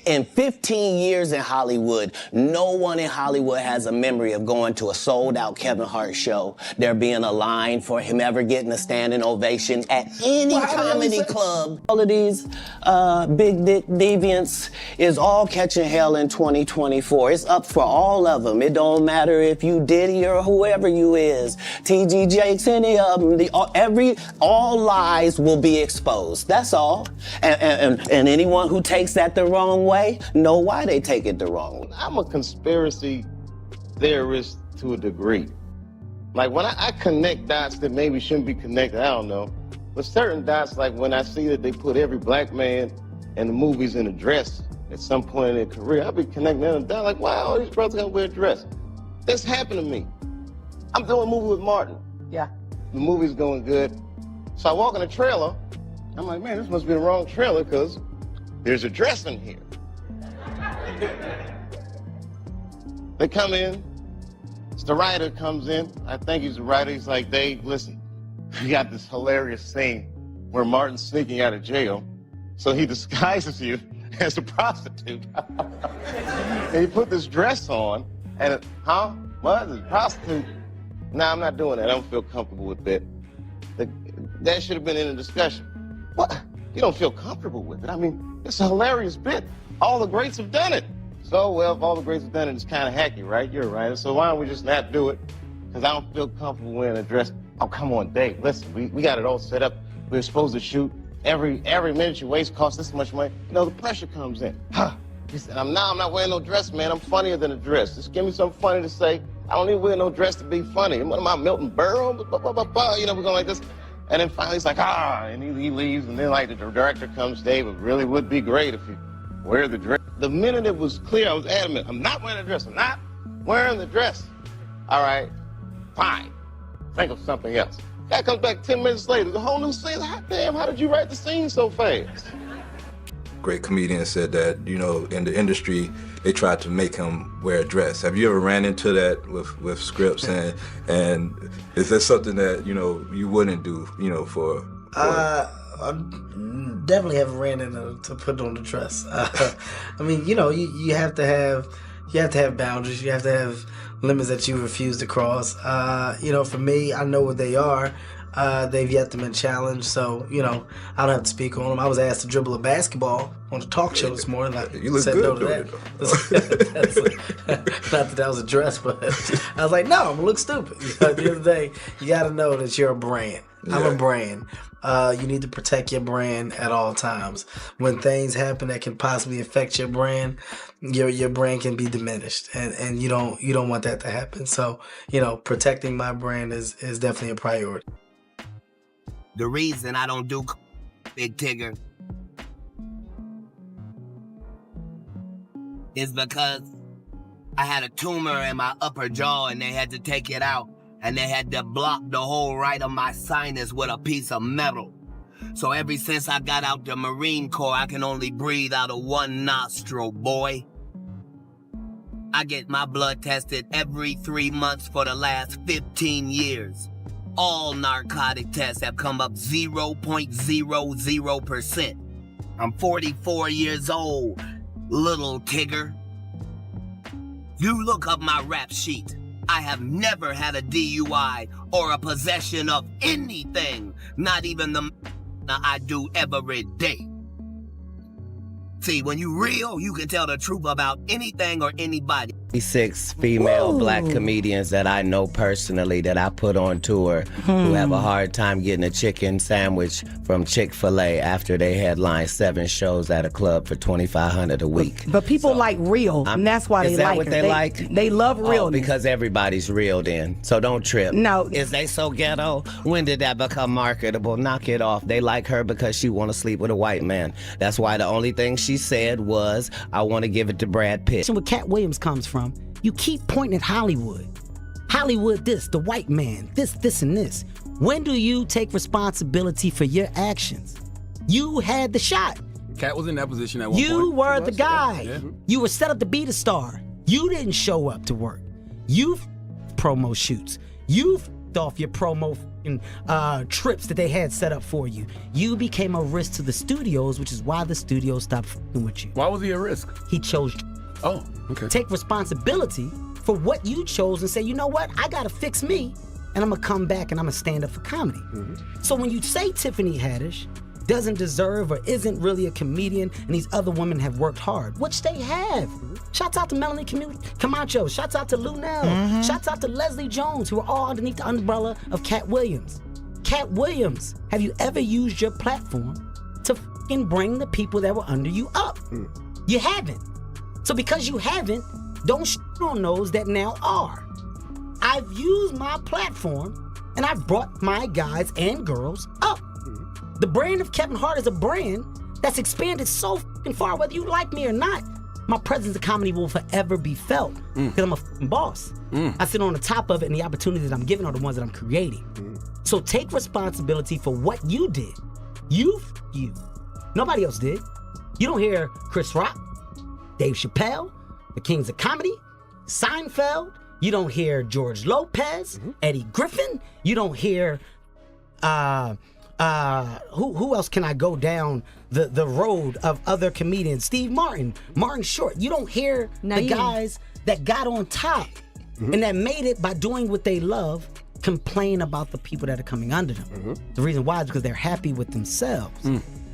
In 15 years in Hollywood, no one in Hollywood has a memory of going to a sold-out Kevin Hart show, there being a line for him ever getting a standing ovation at any comedy club. All of these big dick deviants is all catching hell in 2024. It's up for all of them. It don't matter if you Diddy or whoever you is, T.G. Jakes, any of them. All lies will be exposed. That's all. And anyone who takes that the wrong way, know why they take it the wrong way. I'm a conspiracy theorist to a degree. Like when I connect dots that maybe shouldn't be connected, I don't know. But certain dots, like when I see that they put every black man in the movies in a dress at some point in their career, I'll be connecting them down like, wow, all these brothers gotta wear a dress. This happened to me. I'm doing a movie with Martin. Yeah. The movie's going good. So I walk in the trailer. I'm like, man, this must be the wrong trailer because there's a dress in here. They come in. The writer comes in. I think he's the writer. He's like, Dave, listen, we got this hilarious scene where Martin's sneaking out of jail. So he disguises you as a prostitute. And he put this dress on. And what? A prostitute? Nah, I'm not doing that. I don't feel comfortable with that. That should have been in the discussion. What? You don't feel comfortable with it? I mean, it's a hilarious bit. All the greats have done it. So, well, if all the greats have done it, it's kind of hacky, right? You're right. So why don't we just not do it? Because I don't feel comfortable wearing a dress. Oh, come on, Dave. Listen, we got it all set up. We're supposed to shoot. Every minute you waste costs this much money. You know, the pressure comes in. He said, I'm not wearing no dress, man. I'm funnier than a dress. Just give me something funny to say. I don't need to wear no dress to be funny. What am I, Milton Berle? You know, we're going like this. And then finally he's like, and he leaves. And then like the director comes, Dave, it really would be great if you wear the dress. The minute it was clear, I was adamant. I'm not wearing a dress. I'm not wearing the dress. All right, fine. Think of something else. Guy comes back 10 minutes later. The whole new scene. Like, damn, how did you write the scene so fast? Great comedian said that, you know, in the industry, they tried to make him wear a dress. Have you ever ran into that with scripts? And is that something that, you know, you wouldn't do, you know, for I definitely haven't ran into to put on the dress. I mean, you know, you have to have boundaries. You have to have limits that you refuse to cross. You know, for me, I know what they are. They've yet to been challenged, so, you know, I don't have to speak on them. I was asked to dribble a basketball on a talk show this morning. You look good no to that. Not that was a dress, but I was like, no, I'm going to look stupid. You know, at the end of the day, you got to know that you're a brand. Yeah. I'm a brand. You need to protect your brand at all times. When things happen that can possibly affect your brand, your brand can be diminished, and you don't want that to happen. So, you know, protecting my brand is definitely a priority. The reason I don't do Big Tigger is because I had a tumor in my upper jaw and they had to take it out, and they had to block the whole right of my sinus with a piece of metal. So ever since I got out the Marine Corps, I can only breathe out of one nostril, boy. I get my blood tested every 3 months for the last 15 years. All narcotic tests have come up 0.00%. I'm 44 years old, little Tigger. You look up my rap sheet. I have never had a DUI or a possession of anything, not even the I do every day. See, when you real, you can tell the truth about anything or anybody. 6 female black comedians that I know personally that I put on tour who have a hard time getting a chicken sandwich from Chick-fil-A after they headline 7 shows at a club for $2,500 a week. But people like real, and that's why they like her. Is that what they like? They love real. Because everybody's real then. So don't trip. No. Is they so ghetto? When did that become marketable? Knock it off. They like her because she want to sleep with a white man. That's why the only thing she said was, I want to give it to Brad Pitt. Where Cat Williams comes from, you keep pointing at Hollywood. Hollywood this, the white man, this, and this. When do you take responsibility for your actions? You had the shot. Cat was in that position at one point. You were the guy. Yeah. You were set up to be the star. You didn't show up to work. You promo shoots. You off your promo trips that they had set up for you. You became a risk to the studios, which is why the studios stopped fucking with you. Why was he a risk? He chose. Oh, okay. Take responsibility for what you chose and say, you know what? I gotta fix me, and I'm gonna come back and I'm gonna stand up for comedy. So when you say Tiffany Haddish doesn't deserve or isn't really a comedian and these other women have worked hard, which they have. Shouts out to Melanie Camacho. Shouts out to Lunel. Shouts out to Leslie Jones, who are all underneath the umbrella of Cat Williams. Cat Williams, have you ever used your platform to fucking bring the people that were under you up? You haven't. So because you haven't, don't shit on those that now are. I've used my platform and I've brought my guys and girls up. The brand of Kevin Hart is a brand that's expanded so fucking far, whether you like me or not. My presence in comedy will forever be felt because I'm a fucking boss. I sit on the top of it, and the opportunities that I'm giving are the ones that I'm creating. So take responsibility for what you did. You. Nobody else did. You don't hear Chris Rock, Dave Chappelle, the Kings of Comedy, Seinfeld. You don't hear George Lopez, Eddie Griffin. You don't hear who else can I go down the road of other comedians? Steve Martin, Martin Short. You don't hear the guys that got on top and that made it by doing what they love complain about the people that are coming under them. The reason why is because they're happy with themselves.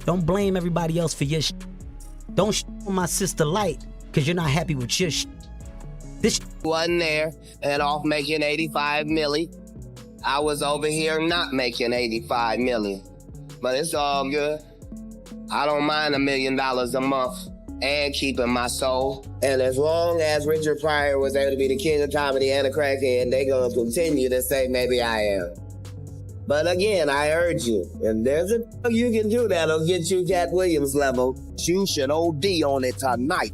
Don't blame everybody else for your shit. Don't shit on my sister Light because you're not happy with your shit. This wasn't there and off making 85 milli. I was over here not making 85 million. But it's all good. I don't mind $1 million a month and keeping my soul. And as long as Richard Pryor was able to be the king of comedy and a crackhead, they gonna continue to say maybe I am. But again, I urge you, and there's a you can do that'll get you Cat Williams level. You should OD on it tonight.